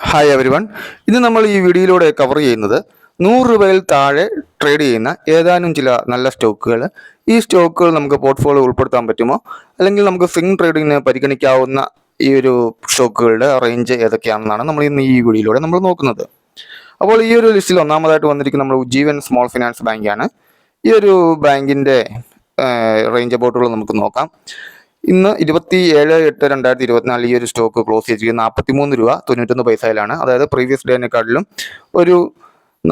Hi every one. ഇന്ന് നമ്മൾ ഈ വീഡിയോയിലൂടെ കവർ ചെയ്യുന്നത് 100 രൂപയിൽ താഴെ ട്രേഡ് ചെയ്യുന്ന ഏതാനും ചില നല്ല സ്റ്റോക്കുകൾ. ഈ സ്റ്റോക്കുകൾ നമുക്ക് പോർട്ട്ഫോളിയോ ഉൾപ്പെടുത്താൻ പറ്റുമോ, അല്ലെങ്കിൽ നമുക്ക് സ്വിംഗ് ട്രേഡിങ്ങിന് പരിഗണിക്കാവുന്ന ഈ ഒരു സ്റ്റോക്കുകളുടെ റേഞ്ച് ഏതൊക്കെയാണെന്നാണ് നമ്മൾ ഇന്ന് ഈ വീഡിയോയിലൂടെ നമ്മൾ നോക്കുന്നത്. അപ്പോൾ ഈ ഒരു ലിസ്റ്റിൽ ഒന്നാമതായിട്ട് വന്നിരിക്കുന്ന നമ്മൾ ഉജ്ജീവൻ സ്മോൾ ഫിനാൻസ് ബാങ്കാണ്. ഈ ഒരു ബാങ്കിൻ്റെ റേഞ്ച് അബൌട്ടുകൾ നമുക്ക് നോക്കാം. ഇന്ന് 27/8/2024 ഈ ഒരു സ്റ്റോക്ക് ക്ലോസ് ചെയ്തിരിക്കുന്നത് 43 രൂപ 91 പൈസയിലാണ്. അതായത് പ്രീവിയസ് ഡേനെക്കാട്ടിലും ഒരു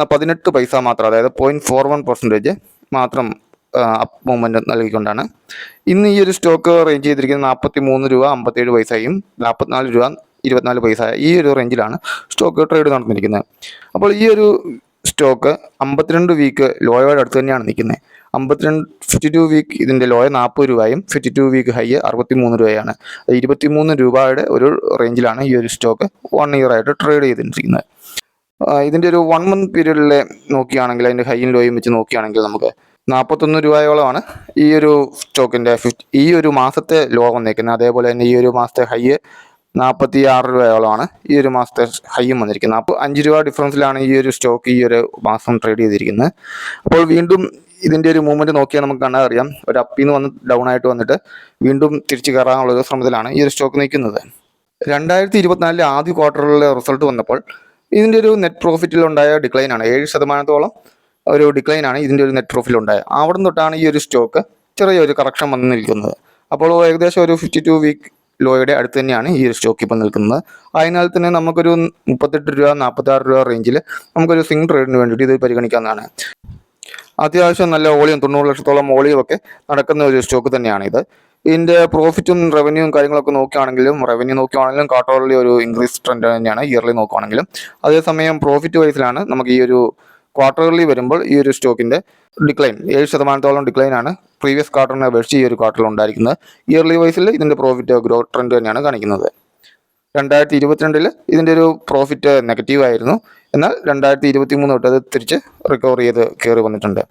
18 പൈസ മാത്രം, അതായത് 0.41% മാത്രം അപ്പ് മൂവ്മെൻറ്റ് നൽകിക്കൊണ്ടാണ് ഇന്ന് ഈ ഒരു സ്റ്റോക്ക് റേഞ്ച് ചെയ്തിരിക്കുന്നത്. 43 രൂപ 57 പൈസയും 44 രൂപ 24 പൈസ ഈ ഒരു റേഞ്ചിലാണ് സ്റ്റോക്ക് ട്രേഡ് നടന്നിരിക്കുന്നത്. അപ്പോൾ ഈ ഒരു സ്റ്റോക്ക് 52 വീക്ക് ലോയോയുടെ അടുത്ത് തന്നെയാണ് നിൽക്കുന്നത്. 52 വീക്ക് ഇതിൻ്റെ ലോയ 40 രൂപയും 52 വീക്ക് ഹൈ 63 രൂപയാണ്. 23 രൂപയുടെ ഒരു റേഞ്ചിലാണ് ഈ ഒരു സ്റ്റോക്ക് 1 ഇയർ ആയിട്ട് ട്രേഡ് ചെയ്തിരിക്കുന്നത്. ഇതിൻ്റെ ഒരു 1 മന്ത് പീരീഡിലെ നോക്കുകയാണെങ്കിൽ, അതിൻ്റെ ഹൈയും ലോയും വെച്ച് നോക്കുകയാണെങ്കിൽ നമുക്ക് 41 രൂപയോളമാണ് ഈ ഒരു സ്റ്റോക്കിൻ്റെ ഈ ഒരു മാസത്തെ ലോ വന്നിരിക്കുന്നത്. അതേപോലെ തന്നെ ഈ ഒരു മാസത്തെ ഹൈ 46 രൂപയോളമാണ് ഈ ഒരു മാസത്തെ ഹൈയും വന്നിരിക്കുന്നത്. അപ്പോൾ 5 രൂപ ഡിഫറൻസിലാണ് ഈ ഒരു സ്റ്റോക്ക് ഈ ഒരു മാസം ട്രേഡ് ചെയ്തിരിക്കുന്നത്. അപ്പോൾ വീണ്ടും ഇതിൻ്റെ ഒരു മൂവ്മെൻറ്റ് നോക്കിയാൽ നമുക്ക് കണ്ടാൽ അറിയാം, ഒരു അപ്പിൽ നിന്ന് വന്ന് ഡൗൺ ആയിട്ട് വന്നിട്ട് വീണ്ടും തിരിച്ചു കയറാനുള്ളൊരു ശ്രമത്തിലാണ് ഈ ഒരു സ്റ്റോക്ക് നിൽക്കുന്നത്. 2024 ആദ്യ ക്വാർട്ടറിലെ റിസൾട്ട് വന്നപ്പോൾ ഇതിൻ്റെ ഒരു നെറ്റ് പ്രോഫിറ്റിലുണ്ടായ ഡിക്ലൈനാണ്. 7% ഒരു ഡിക്ലൈനാണ് ഇതിൻ്റെ ഒരു നെറ്റ് പ്രോഫിറ്റിലുണ്ടായത്. അവിടെ തൊട്ടാണ് ഈ ഒരു സ്റ്റോക്ക് ചെറിയൊരു കറക്ഷൻ വന്ന് നിൽക്കുന്നത്. അപ്പോൾ ഏകദേശം ഒരു 52 വീക്ക് ലോയുടെ അടുത്ത് തന്നെയാണ് ഈ ഒരു സ്റ്റോക്ക് ഇപ്പം നിൽക്കുന്നത്. അതിനാൽ തന്നെ നമുക്കൊരു 38 രൂപ 46 രൂപ റേഞ്ചിൽ നമുക്കൊരു സ്വിംഗ് ട്രേഡിന് വേണ്ടിയിട്ട് ഇത് പരിഗണിക്കാവുന്നതാണ്. അത്യാവശ്യം നല്ല വോളിയം 90 ലക്ഷത്തോളം വോളിയം ഒക്കെ നടക്കുന്ന ഒരു സ്റ്റോക്ക് തന്നെയാണിത്. ഇതിൻ്റെ പ്രോഫിറ്റും റവന്യൂവും കാര്യങ്ങളൊക്കെ നോക്കുകയാണെങ്കിലും, ക്വാർട്ടർലി ഒരു ഇൻക്രീസ് ട്രെൻഡ് തന്നെയാണ് ഇയർലി നോക്കുകയാണെങ്കിലും. അതേസമയം പ്രോഫിറ്റ് വൈസിലാണ് നമുക്ക് ഈ ഒരു ക്വാർട്ടർലി വരുമ്പോൾ ഈ ഒരു സ്റ്റോക്കിൻ്റെ ഡിക്ലൈൻ 7% ഡിക്ലൈനാണ് പ്രീവിയസ് ക്വാർട്ടറിനെ അപേക്ഷിച്ച് ഈ ഒരു ക്വാർട്ടറിൽ ഉണ്ടായിരിക്കുന്നത്. ഇയർലി വൈസിൽ ഇതിൻ്റെ പ്രോഫിറ്റ് ഗ്രോത്ത് ട്രെൻഡ് തന്നെയാണ് കാണിക്കുന്നത്. 2022 ഇതിൻ്റെ ഒരു പ്രോഫിറ്റ് നെഗറ്റീവ് ആയിരുന്നു. എന്നാൽ 2023 തൊട്ട് അത് തിരിച്ച് റിക്കവർ ചെയ്ത് കയറി വന്നിട്ടുണ്ട്.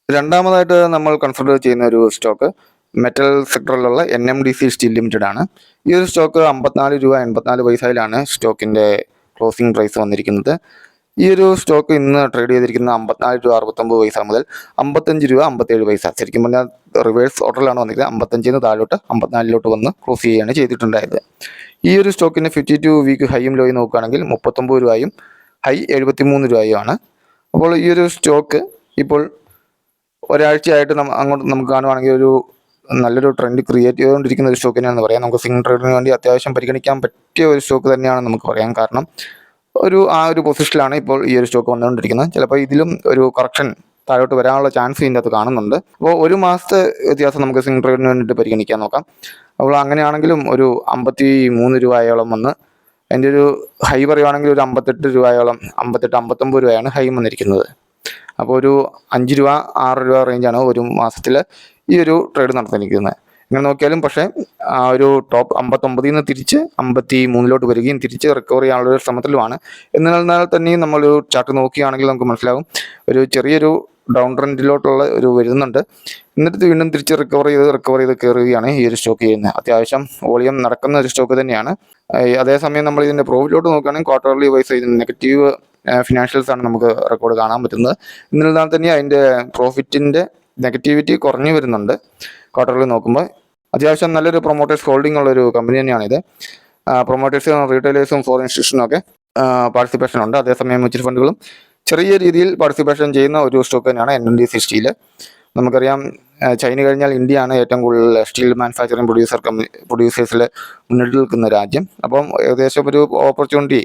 രണ്ടാമതായിട്ട് നമ്മൾ കൺസിഡർ ചെയ്യുന്ന ഒരു സ്റ്റോക്ക് മെറ്റൽ സെക്ടറിലുള്ള NMDC സ്റ്റീൽ ലിമിറ്റഡ് ആണ്. ഈ ഒരു സ്റ്റോക്ക് 54 രൂപ 84 പൈസയിലാണ് സ്റ്റോക്കിൻ്റെ ക്ലോസിംഗ് പ്രൈസ് വന്നിരിക്കുന്നത്. ഈ ഒരു സ്റ്റോക്ക് ഇന്ന് ട്രേഡ് ചെയ്തിരിക്കുന്നത് 54 രൂപ 69 പൈസ മുതൽ 55 രൂപ 57 പൈസ. ശരിക്കും പറഞ്ഞാൽ റിവേഴ്സ് ഓർഡറിലാണ് വന്നിരിക്കുന്നത്. 55 താഴോട്ട് 54 വന്ന് ക്ലോസ് ചെയ്യുകയാണ് ചെയ്തിട്ടുണ്ടായത്. ഈ ഒരു സ്റ്റോക്കിൻ്റെ 52 വീക്ക് ഹൈയും ലോയും നോക്കുകയാണെങ്കിൽ 39 രൂപയും ഹൈ 73 രൂപയുമാണ്. അപ്പോൾ ഈ ഒരു സ്റ്റോക്ക് ഇപ്പോൾ ഒരാഴ്ചയായിട്ട് അങ്ങോട്ട് നമുക്ക് കാണുവാണെങ്കിൽ ഒരു നല്ലൊരു ട്രെൻഡ് ക്രിയേറ്റ് ചെയ്തുകൊണ്ടിരിക്കുന്ന ഒരു സ്റ്റോക്ക് തന്നെയാണെന്ന് പറയാം. നമുക്ക് സ്വിംഗ് ട്രേഡിന് വേണ്ടി അത്യാവശ്യം പരിഗണിക്കാൻ പറ്റിയ ഒരു സ്റ്റോക്ക് തന്നെയാണെന്ന് നമുക്ക് പറയാം. കാരണം ആ ഒരു പൊസിഷനിലാണ് ഇപ്പോൾ ഈ ഒരു സ്റ്റോക്ക് വന്നുകൊണ്ടിരിക്കുന്നത്. ചിലപ്പോൾ ഇതിലും ഒരു കറക്ഷൻ താഴോട്ട് വരാനുള്ള ചാൻസ് ഇതിൻ്റെ അകത്ത് കാണുന്നുണ്ട്. അപ്പോൾ ഒരു മാസത്തെ വ്യത്യാസം നമുക്ക് സ്വിംഗ് ട്രേഡിന് വേണ്ടിയിട്ട് പരിഗണിക്കാൻ നോക്കാം. അപ്പോൾ അങ്ങനെയാണെങ്കിലും ഒരു 53 രൂപയോളം വന്ന് അതിൻ്റെ ഒരു ഹൈ പറയുവാണെങ്കിൽ ഒരു 58 രൂപയോളം 58-59 രൂപയാണ് ഹൈ വന്നിരിക്കുന്നത്. അപ്പോൾ ഒരു 5 രൂപ 6 രൂപ റേഞ്ചാണ് ഒരു മാസത്തിൽ ഈ ഒരു ട്രേഡ് നടത്തിയിരിക്കുന്നത്. ഇങ്ങനെ നോക്കിയാലും പക്ഷേ ആ ഒരു ടോപ്പ് 59 നിന്ന് തിരിച്ച് 53 വരികയും തിരിച്ച് റിക്കവർ ചെയ്യാനുള്ള ഒരു ശ്രമത്തിലുമാണ്. എന്നിരുന്നാൽ തന്നെയും നമ്മളൊരു ചാർട്ട് നോക്കുകയാണെങ്കിൽ നമുക്ക് മനസ്സിലാകും ഒരു ചെറിയൊരു ഡൗൺ ട്രെൻഡിലോട്ടുള്ള ഒരു വരുന്നുണ്ട്. എന്നിട്ട് വീണ്ടും തിരിച്ച് റിക്കവർ ചെയ്ത് കയറുകയാണ് ഈ ഒരു സ്റ്റോക്ക് ചെയ്യുന്നത്. അത്യാവശ്യം വോളിയം നടക്കുന്ന ഒരു സ്റ്റോക്ക് തന്നെയാണ്. അതേസമയം നമ്മൾ ഇതിൻ്റെ പ്രോഫിറ്റിലോട്ട് നോക്കുകയാണെങ്കിൽ ക്വാർട്ടർലി വൈസ് ഇതിന് നെഗറ്റീവ് ഫിനാൻഷ്യൽസ് ആണ് നമുക്ക് റെക്കോർഡ് കാണാൻ പറ്റുന്നത്. എന്നിരുന്നാൽ തന്നെ അതിൻ്റെ പ്രോഫിറ്റിൻ്റെ നെഗറ്റിവിറ്റി കുറഞ്ഞു വരുന്നുണ്ട്. ക്വാർട്ടർലി നോക്കുമ്പോൾ അത്യാവശ്യം നല്ലൊരു പ്രൊമോട്ടേഴ്സ് ഹോൾഡിംഗ് ഉള്ളൊരു കമ്പനി തന്നെയാണിത്. പ്രൊമോട്ടേഴ്സും റീറ്റെയിലേഴ്സും ഫോറിൻ ഇൻസ്റ്റിറ്റ്യൂഷനും ഒക്കെ പാർട്ടിസിപ്പേഷൻ ഉണ്ട്. അതേസമയം മ്യൂച്വൽ ഫണ്ടുകളും ചെറിയ രീതിയിൽ പാർട്ടിസിപ്പേഷൻ ചെയ്യുന്ന ഒരു സ്റ്റോക്ക് തന്നെയാണ് NMDC സ്റ്റീൽ. നമുക്കറിയാം ചൈന കഴിഞ്ഞാൽ ഇന്ത്യയാണ് ഏറ്റവും കൂടുതൽ സ്റ്റീൽ മാനുഫാക്ചറിങ് പ്രൊഡ്യൂസേഴ്സിൽ മുന്നിട്ട് നിൽക്കുന്ന രാജ്യം. അപ്പം ഏകദേശം ഒരു ഓപ്പർച്യൂണിറ്റി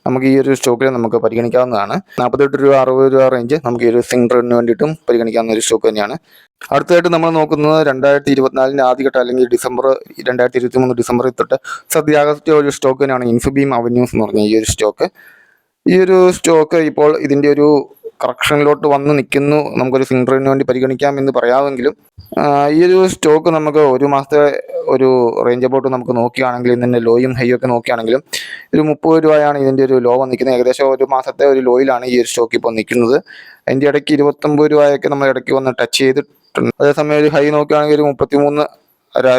നമുക്ക് ഈ ഒരു സ്റ്റോക്കിൽ നമുക്ക് പരിഗണിക്കാവുന്നതാണ്. 48 രൂപ 60 രൂപ റേഞ്ച് നമുക്ക് ഈ ഒരു സ്വിംഗ് ട്രേഡിന് വേണ്ടിയിട്ടും പരിഗണിക്കാവുന്ന ഒരു സ്റ്റോക്ക് തന്നെയാണ്. അടുത്തതായിട്ട് നമ്മൾ നോക്കുന്നത് 2024 ആദ്യഘട്ടം അല്ലെങ്കിൽ 2023 ഡിസംബറിൽ തൊട്ട് സദ്യാഗസ്റ്റിയ ഒരു സ്റ്റോക്ക് തന്നെയാണ് ഇൻഫോബീം അവന്യൂസ് എന്ന് പറഞ്ഞ ഈ ഒരു സ്റ്റോക്ക്. ഈ ഒരു സ്റ്റോക്ക് ഇപ്പോൾ ഇതിൻ്റെ ഒരു കറക്ഷനിലോട്ട് വന്ന് നിൽക്കുന്നു. നമുക്കൊരു സ്വിംഗ് ട്രേഡിന് വേണ്ടി പരിഗണിക്കാം എന്ന് പറയാമെങ്കിലും ഈ ഒരു സ്റ്റോക്ക് നമുക്ക് ഒരു മാസത്തെ ഒരു റേഞ്ച് അബൌട്ട് നമുക്ക് നോക്കുകയാണെങ്കിൽ ഇതിൻ്റെ ലോയും ഹൈയും ഒക്കെ നോക്കുകയാണെങ്കിലും ഒരു 30 രൂപയാണ് ഇതിൻ്റെ ഒരു ലോ വന്നിരിക്കുന്നത്. ഏകദേശം ഒരു മാസത്തെ ഒരു ലോയിലാണ് ഈ ഒരു സ്റ്റോക്ക് ഇപ്പോൾ നിൽക്കുന്നത്. അതിൻ്റെ ഇടയ്ക്ക് 29 രൂപയൊക്കെ നമ്മൾ ഇടയ്ക്ക് വന്ന് ടച്ച് ചെയ്തിട്ടുണ്ട്. അതേസമയം ഒരു ഹൈ നോക്കുകയാണെങ്കിൽ ഒരു 33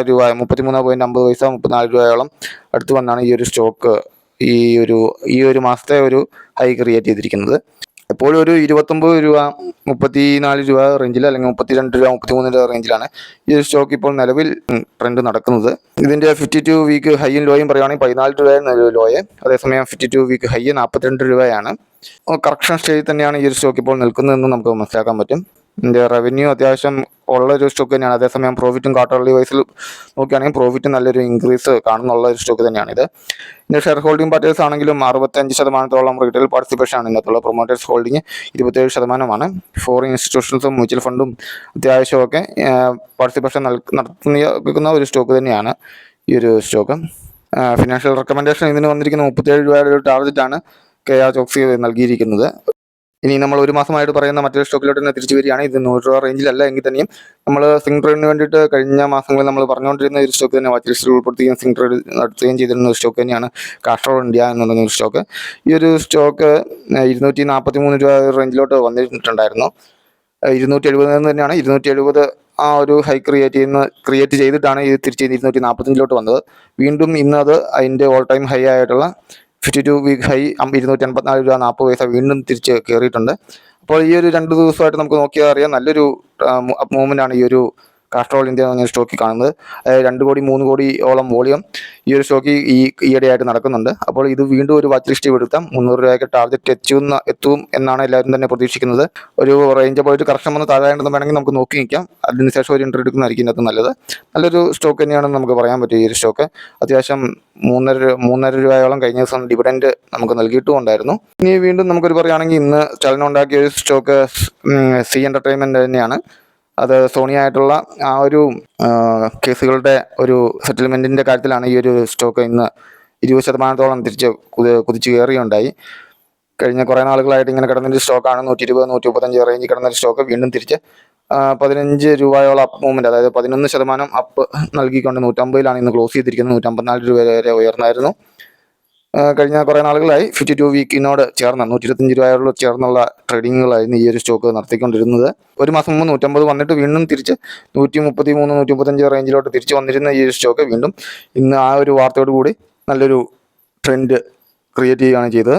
രൂപ 33.50 പൈസ 34 രൂപയോളം അടുത്ത് വന്നാണ് ഈ ഒരു സ്റ്റോക്ക് ഈ ഒരു മാസത്തെ ഒരു ഹൈ ക്രിയേറ്റ് ചെയ്തിരിക്കുന്നത്. എപ്പോഴും ഒരു 29 രൂപ 34 രൂപ റേഞ്ചിൽ അല്ലെങ്കിൽ 32 രൂപ 33 രൂപ റേഞ്ചിലാണ് ഈ ഒരു സ്റ്റോക്ക് ഇപ്പോൾ നിലവിൽ ട്രെൻഡ് നടക്കുന്നത്. ഇതിൻ്റെ 52 വീക്ക് ഹൈയും ലോയും പറയുകയാണെങ്കിൽ 14 രൂപയാണ് ലോയെ, അതേസമയം 52 വീക്ക് ഹൈ 42 രൂപയാണ്. കറക്ഷൻ സ്റ്റേജിൽ തന്നെയാണ് ഈ ഒരു സ്റ്റോക്ക് ഇപ്പോൾ നിൽക്കുന്നതെന്ന് നമുക്ക് മനസ്സിലാക്കാൻ പറ്റും. ഇതിൻ്റെ റവന്യൂ അത്യാവശ്യം ഉള്ളൊരു സ്റ്റോക്ക് തന്നെയാണ്. അതേസമയം പ്രോഫിറ്റും ക്വാർട്ടർലി വൈസിൽ നോക്കുകയാണെങ്കിൽ പ്രോഫിറ്റ് നല്ലൊരു ഇൻക്രീസ് കാണുന്നുള്ള ഒരു സ്റ്റോക്ക് തന്നെയാണിത്. ഇതിൻ്റെ ഷെയർ ഹോൾഡിംഗ് പാർട്ടേഴ്സ് ആണെങ്കിലും 65% റീറ്റെയിൽ പാർട്ടിസിപ്പേഷൻ ആണ് ഇതിനകത്തുള്ള. Promoters holding 27%. ഫോറിൻ ഇൻസ്റ്റിറ്റ്യൂഷൻസും മ്യൂച്വൽ ഫണ്ടും അത്യാവശ്യമൊക്കെ പാർട്ടിസിപ്പേഷൻ നടത്തുന്ന ഒരു സ്റ്റോക്ക് തന്നെയാണ് ഈ ഒരു സ്റ്റോക്ക്. ഫിനാൻഷ്യൽ റെക്കമെൻഡേഷൻ ഇതിന് വന്നിരിക്കുന്ന 37 രൂപയുടെ ഒരു ടാർഗറ്റാണ് KR ചോക്സി നൽകിയിരിക്കുന്നത്. ഇനി നമ്മൾ ഒരു മാസമായിട്ട് പറയുന്ന മറ്റൊരു സ്റ്റോക്കിലോട്ട് തന്നെ തിരിച്ചു വരികയാണ്. ഇത് 100 രൂപ റേഞ്ചിലല്ല എങ്കിൽ തന്നെയും നമ്മൾ സ്വിംഗ് ട്രേഡിന് വേണ്ടിയിട്ട് കഴിഞ്ഞ മാസങ്ങളിൽ നമ്മൾ പറഞ്ഞുകൊണ്ടിരുന്ന ഒരു സ്റ്റോക്ക് തന്നെ വാച്ച് ലിസ്റ്റിൽ ഉൾപ്പെടുത്തുകയും സ്വിംഗ് ട്രേഡ് നടത്തുകയും ചെയ്തിരുന്ന ഒരു സ്റ്റോക്ക് തന്നെയാണ് കാസ്ട്രോൾ ഇന്ത്യ എന്ന് പറയുന്ന ഒരു സ്റ്റോക്ക്. ഈ ഒരു സ്റ്റോക്ക് 243 രൂപ റേഞ്ചിലോട്ട് വന്നിട്ടുണ്ടായിരുന്നു. 270 തന്നെയാണ്. 270 ആ ഒരു ഹൈ ക്രിയേറ്റ് ചെയ്തിട്ടാണ് ഇത് തിരിച്ച് 245 വന്നത്. വീണ്ടും ഇന്ന് അത് അതിൻ്റെ ഓൾ ടൈം ഹൈ ആയിട്ടുള്ള 52 വീക്ക് ഹൈ 284 രൂപ 40 പൈസ വീണ്ടും തിരിച്ച് കയറിയിട്ടുണ്ട്. അപ്പോൾ ഈ ഒരു 2 ദിവസമായിട്ട് നമുക്ക് നോക്കിയാൽ അറിയാം നല്ലൊരു അപ്പ് മൂവ്മെൻ്റ് ആണ് ഈ ഒരു കാസ്ട്രോൾ ഇന്ത്യ എന്ന സ്റ്റോക്കിൽ കാണുന്നത്. 2 കോടി 3 കോടിയോളം വോളിയം ഈ ഒരു സ്റ്റോക്ക് ഈയിടെയായിട്ട് നടക്കുന്നുണ്ട്. അപ്പോൾ ഇത് വീണ്ടും ഒരു വാച്ച് ലിസ്റ്റ് എടുത്താൽ 300 രൂപയ്ക്ക് ടാർഗറ്റ് എത്തും എന്നാണ് എല്ലാവരും തന്നെ പ്രതീക്ഷിക്കുന്നത്. ഒരു റേഞ്ച് പോയിട്ട് കറക്ഷൻ വന്ന് താഴെയാണെന്ന് വേണമെങ്കിൽ നമുക്ക് നോക്കി നിൽക്കാം. അതിനുശേഷം ഒരു എൻട്രി എടുക്കുന്നതായിരിക്കും ഇതിനകത്ത് നല്ലത്. നല്ലൊരു സ്റ്റോക്ക് തന്നെയാണെന്ന് നമുക്ക് പറയാൻ പറ്റും. ഈ ഒരു സ്റ്റോക്ക് അത്യാവശ്യം 3.5 രൂപയോളം കഴിഞ്ഞ ദിവസം ഡിവിഡൻഡ് നമുക്ക് നൽകിയിട്ടുണ്ടായിരുന്നു. ഇനി വീണ്ടും നമുക്കൊരു പറയുകയാണെങ്കിൽ ഇന്ന് ചലനം ഉണ്ടാക്കിയ ഒരു സ്റ്റോക്ക് സി എൻ്റർടൈൻമെൻറ്റ് തന്നെയാണ്. അത് സോണിയായിട്ടുള്ള ആ ഒരു കേസുകളുടെ ഒരു സെറ്റിൽമെൻറ്റിൻ്റെ കാര്യത്തിലാണ് ഈ ഒരു സ്റ്റോക്ക് ഇന്ന് 20% തിരിച്ച് കുതിച്ച് കയറിയുണ്ടായി. കഴിഞ്ഞ കുറേ നാളുകളായിട്ട് ഇങ്ങനെ കിടന്നൊരു സ്റ്റോക്കാണ്. 120 135 റേഞ്ചിൽ കിടന്നൊരു സ്റ്റോക്ക് വീണ്ടും തിരിച്ച് 15 രൂപയോളം അപ്പ് മൂവ്മെൻറ്റ്, അതായത് 11% അപ്പ് നൽകിക്കൊണ്ട് 150 ഇന്ന് ക്ലോസ് ചെയ്തിരിക്കുന്നത്. 154 രൂപ വരെ ഉയർന്നായിരുന്നു. കഴിഞ്ഞ കുറേ നാളുകളായി 52 വീക്കിനോട് ചേർന്ന് 125 രൂപയോട് ചേർന്നുള്ള ട്രേഡിങ്ങുകളായിരുന്നു ഈ ഒരു സ്റ്റോക്ക് നടത്തിക്കൊണ്ടിരുന്നത്. ഒരു മാസം മുമ്പ് 150 വന്നിട്ട് വീണ്ടും തിരിച്ച് 133 135 റേഞ്ചിലോട്ട് തിരിച്ച് വന്നിരുന്ന ഈ ഒരു സ്റ്റോക്ക് വീണ്ടും ഇന്ന് ആ ഒരു വാർത്തയോട് കൂടി നല്ലൊരു ട്രെൻഡ് ക്രിയേറ്റ് ചെയ്യുകയാണ് ചെയ്തത്.